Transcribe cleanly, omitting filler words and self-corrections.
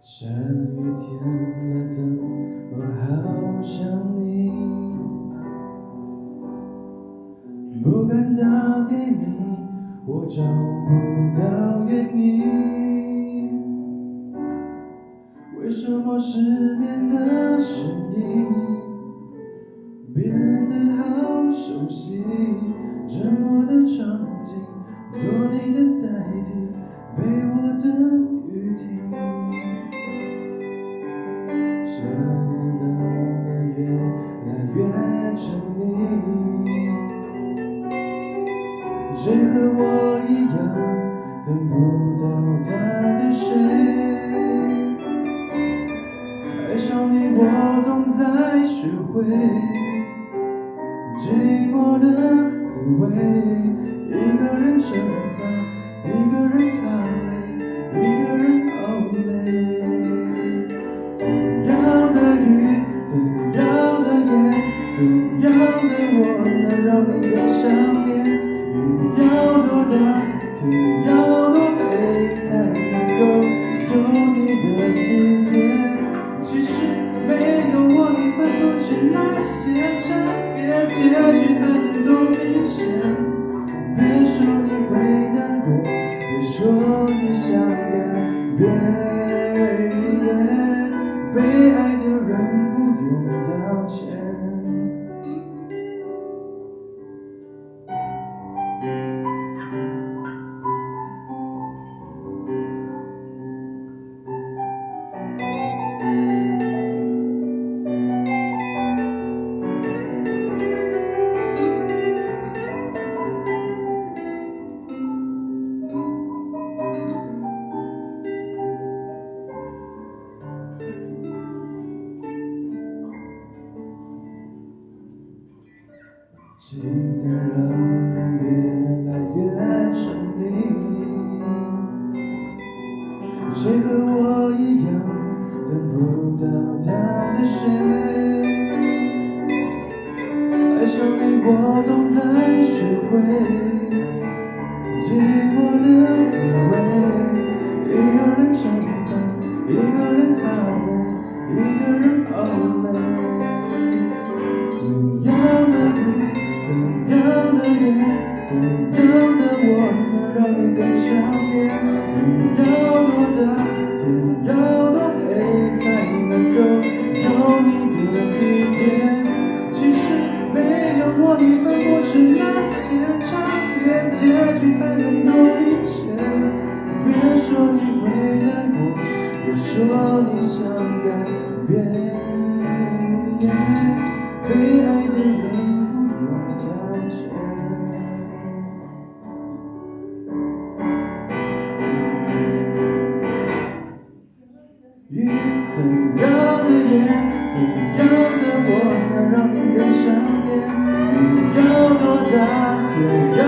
下雨天了，怎么好想你？不敢打给你，我找不到原因。为什么失眠的声音变得好熟悉？沉默的场景，做你的代替，陪我的雨停。想念的越来越沉溺，谁和我一样等不到他的谁？爱上你，我总在学会寂寞的滋味。一个人挣扎，一个人擦泪，一个人熬泪。怎样的雨，怎样的夜，怎样的我，能让你更想念？雨要多大，天要多黑，才能够有你的体贴？其实没有我，你分不清那些差别，结局还能多明显？别说你会难过，别说你想改变。被爱的人不用道歉。期待让人越来越沉溺，谁和我一样等不到他的谁？爱上你，我总在学会寂寞的滋味。一个人撑伞，一个人擦泪，一个人熬泪。怎样的雨，怎样的夜，怎样的我，能让你更想念？雨要多大，天要多黑，才能够有你的体贴？其实没有我，你分不清那些差别，结局还能多明显？别说你会难过，别说你想改变。被爱的人不用道歉。雨怎样的夜，怎样的我，能让你更想念？雨要多大，天要